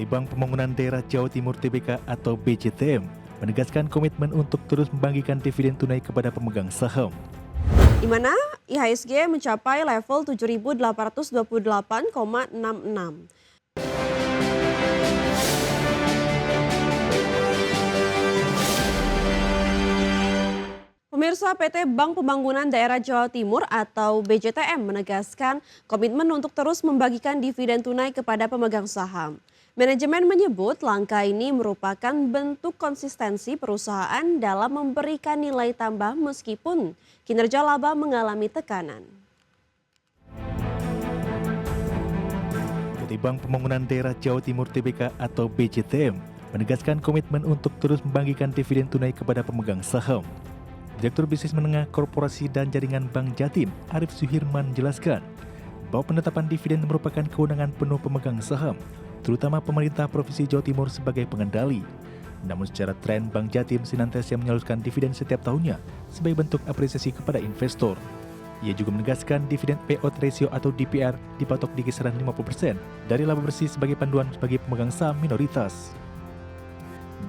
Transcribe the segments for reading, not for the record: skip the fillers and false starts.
PT Bank Pembangunan Daerah Jawa Timur Tbk atau BJTM menegaskan komitmen untuk terus membagikan dividen tunai kepada pemegang saham. Di mana IHSG mencapai level 7.828,66. Pemirsa, PT Bank Pembangunan Daerah Jawa Timur atau BJTM menegaskan komitmen untuk terus membagikan dividen tunai kepada pemegang saham. Manajemen menyebut langkah ini merupakan bentuk konsistensi perusahaan dalam memberikan nilai tambah meskipun kinerja laba mengalami tekanan. PT Bank Pembangunan Daerah Jawa Timur Tbk atau BJTM menegaskan komitmen untuk terus membagikan dividen tunai kepada pemegang saham. Direktur Bisnis Menengah Korporasi dan Jaringan Bank Jatim, Arif Suhirman menjelaskan bahwa penetapan dividen merupakan kewenangan penuh pemegang saham, terutama pemerintah Provinsi Jawa Timur sebagai pengendali. Namun secara tren Bank Jatim senantiasa menyalurkan dividen setiap tahunnya sebagai bentuk apresiasi kepada investor. Ia juga menegaskan dividen payout ratio atau DPR dipatok di kisaran 50% dari laba bersih sebagai panduan bagi pemegang saham minoritas.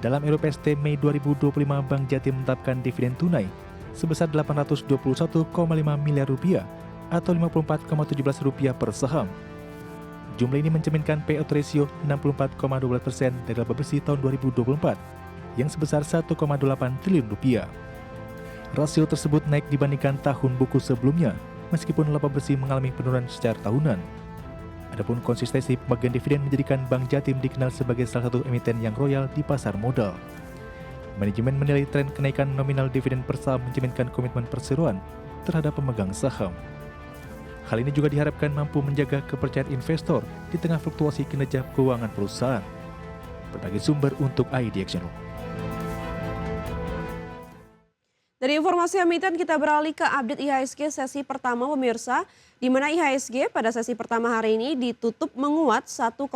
Dalam RPST Mei 2025, Bank Jatim menetapkan dividen tunai sebesar Rp821,5 miliar atau Rp54,17 per saham. Jumlah ini mencerminkan payout ratio 64,12% dari laba bersih tahun 2024 yang sebesar Rp1,8 triliun. Rasio tersebut naik dibandingkan tahun buku sebelumnya meskipun laba bersih mengalami penurunan secara tahunan. Adapun konsistensi pembagian dividen menjadikan Bank Jatim dikenal sebagai salah satu emiten yang royal di pasar modal. Manajemen menilai tren kenaikan nominal dividen per saham mencerminkan komitmen perseroan terhadap pemegang saham. Hal ini juga diharapkan mampu menjaga kepercayaan investor di tengah fluktuasi kinerja keuangan perusahaan. Berbagai sumber untuk ID Action. Dari informasi emiten kita beralih ke update IHSG sesi pertama pemirsa, di mana IHSG pada sesi pertama hari ini ditutup menguat 1,04%,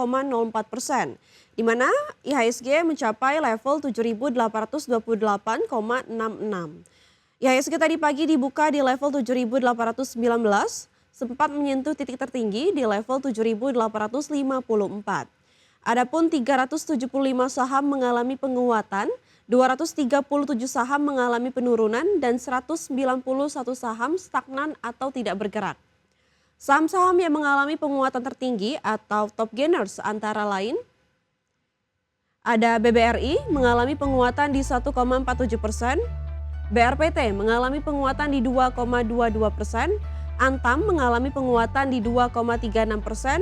di mana IHSG mencapai level 7.828,66. IHSG tadi pagi dibuka di level 7.819, sempat menyentuh titik tertinggi di level 7.854. Adapun 375 saham mengalami penguatan, 237 saham mengalami penurunan dan 191 saham stagnan atau tidak bergerak. Saham-saham yang mengalami penguatan tertinggi atau top gainers antara lain ada BBRI mengalami penguatan di 1,47%, BRPT mengalami penguatan di 2,22%, Antam mengalami penguatan di 2,36%,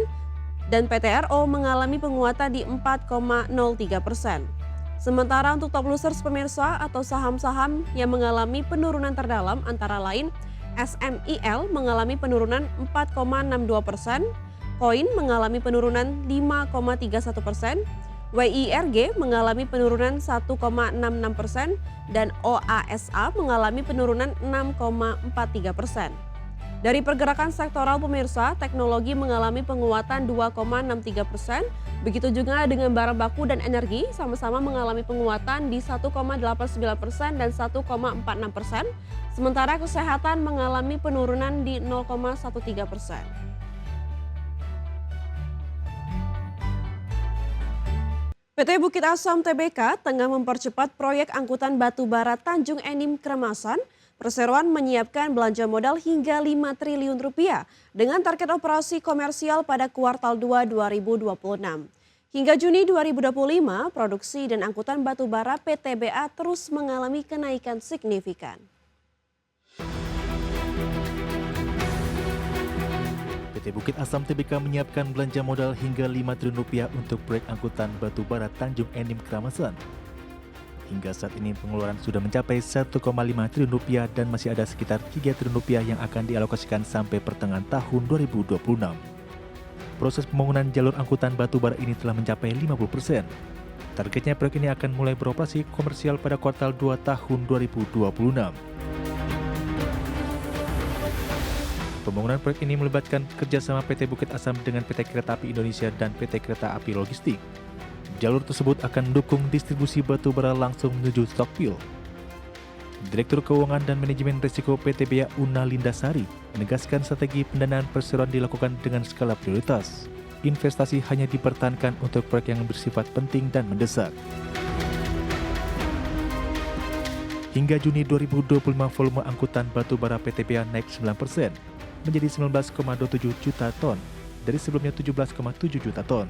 dan PTRO mengalami penguatan di 4,03%. Sementara untuk top losers pemirsa atau saham-saham yang mengalami penurunan terdalam antara lain SMIL mengalami penurunan 4,62%, Koin mengalami penurunan 5,31%, WIRG mengalami penurunan 1,66% dan OASA mengalami penurunan 6,43%. Dari pergerakan sektoral pemirsa, teknologi mengalami penguatan 2,63%, begitu juga dengan barang baku dan energi sama-sama mengalami penguatan di 1,89% dan 1,46%, sementara kesehatan mengalami penurunan di 0,13%. PT Bukit Asam Tbk tengah mempercepat proyek angkutan batu bara Tanjung Enim Kremasan. Perseroan menyiapkan belanja modal hingga Rp5 triliun dengan target operasi komersial pada kuartal 2 2026. Hingga Juni 2025, produksi dan angkutan batu bara PTBA terus mengalami kenaikan signifikan. PT Bukit Asam Tbk menyiapkan belanja modal hingga Rp5 triliun untuk proyek angkutan batu bara Tanjung Enim Kramasan. Hingga saat ini pengeluaran sudah mencapai Rp1,5 triliun dan masih ada sekitar Rp3 triliun yang akan dialokasikan sampai pertengahan tahun 2026. Proses pembangunan jalur angkutan batu bara ini telah mencapai 50%. Targetnya proyek ini akan mulai beroperasi komersial pada kuartal 2 tahun 2026. Pembangunan proyek ini melibatkan kerjasama PT Bukit Asam dengan PT Kereta Api Indonesia dan PT Kereta Api Logistik. Jalur tersebut akan mendukung distribusi batu bara langsung menuju Stokpil. Direktur Keuangan dan Manajemen Risiko PTBA Una Lindasari menegaskan strategi pendanaan perseroan dilakukan dengan skala prioritas. investasi hanya dipertahankan untuk proyek yang bersifat penting dan mendesak. Hingga Juni 2025, volume angkutan batubara PTBA naik 9% menjadi 19,27 juta ton dari sebelumnya 17,7 juta ton.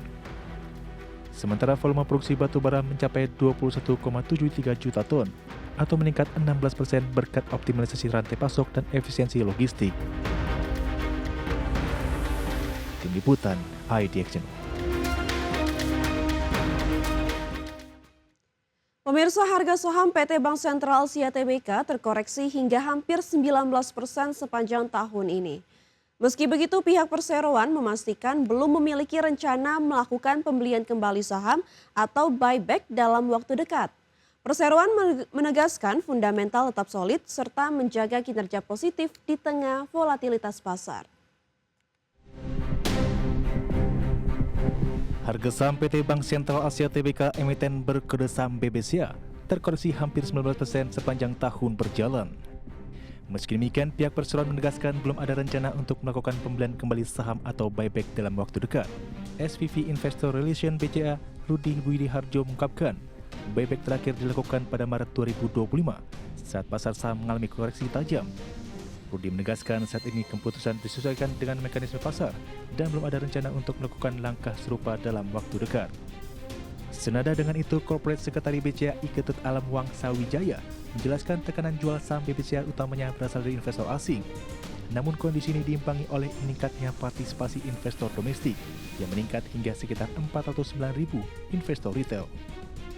Sementara volume produksi batubara mencapai 21,73 juta ton atau meningkat 16% berkat optimalisasi rantai pasok dan efisiensi logistik. Tim Liputan IDX Channel. Pemirsa, harga saham PT Bank Sentral Asia Tbk terkoreksi hingga hampir 19% sepanjang tahun ini. Meski begitu, pihak perseroan memastikan belum memiliki rencana melakukan pembelian kembali saham atau buyback dalam waktu dekat. Perseroan menegaskan fundamental tetap solid serta menjaga kinerja positif di tengah volatilitas pasar. Harga saham PT Bank Sentral Asia Tbk emiten berkode saham BBCA terkoreksi hampir 19% sepanjang tahun berjalan. Meski demikian, pihak perseroan menegaskan belum ada rencana untuk melakukan pembelian kembali saham atau buyback dalam waktu dekat. SVP Investor Relation BCA, Rudi Widiharjo mengungkapkan, buyback terakhir dilakukan pada Maret 2025 saat pasar saham mengalami koreksi tajam. Rudi menegaskan saat ini keputusan disesuaikan dengan mekanisme pasar dan belum ada rencana untuk melakukan langkah serupa dalam waktu dekat. Senada dengan itu, Corporate Sekretari BCA Iketut Alam Wang Sawijaya menjelaskan tekanan jual saham BBCA utamanya berasal dari investor asing. Namun kondisi ini diimbangi oleh meningkatnya partisipasi investor domestik yang meningkat hingga sekitar 409.000 investor retail.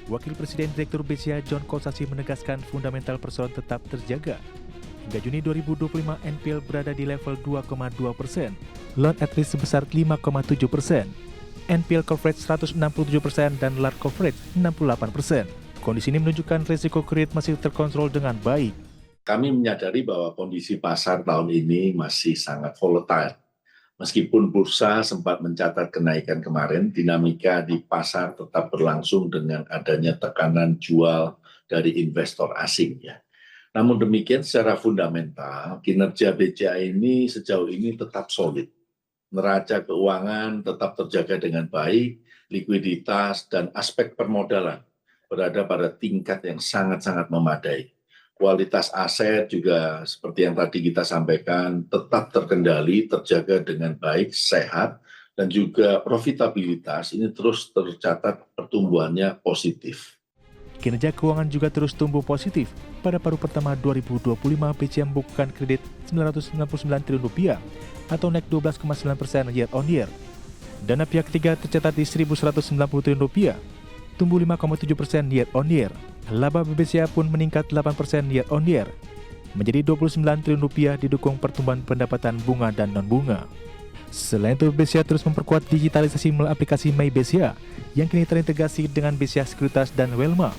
Wakil Presiden Direktur BCA John Kosasi menegaskan fundamental perseroan tetap terjaga. Hingga Juni 2025, NPL berada di level 2,2%, loan at risk sebesar 5,7%, NPL coverage 167% dan large coverage 68%. Kondisi ini menunjukkan risiko kredit masih terkontrol dengan baik. Kami menyadari bahwa kondisi pasar tahun ini masih sangat volatile. Meskipun bursa sempat mencatat kenaikan kemarin, dinamika di pasar tetap berlangsung dengan adanya tekanan jual dari investor asing. Namun demikian, secara fundamental, kinerja BCA ini sejauh ini tetap solid. Neraca keuangan tetap terjaga dengan baik, likuiditas dan aspek permodalan berada pada tingkat yang sangat-sangat memadai. Kualitas aset juga seperti yang tadi kita sampaikan tetap terkendali, terjaga dengan baik, sehat, dan juga profitabilitas ini terus tercatat pertumbuhannya positif. Kinerja keuangan juga terus tumbuh positif. Pada paruh pertama 2025, BCA membukukan kredit Rp999 triliun atau naik 12,9% year on year. Dana pihak ketiga tercatat di Rp1.190 triliun, tumbuh 5,7% year on year. Laba BBCA pun meningkat 8% year on year, menjadi Rp29 triliun didukung pertumbuhan pendapatan bunga dan non-bunga. Selain itu, BCA terus memperkuat digitalisasi melalui aplikasi My BCA yang kini terintegrasi dengan BCA Sekuritas dan Welma.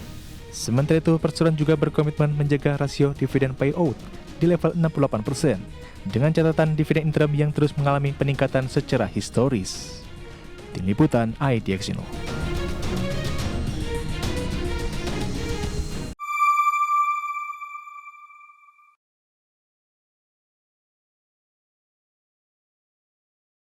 Sementara itu, perseroan juga berkomitmen menjaga rasio dividen payout di level 68% dengan catatan dividen interim yang terus mengalami peningkatan secara historis. Tim Liputan IDX Channel.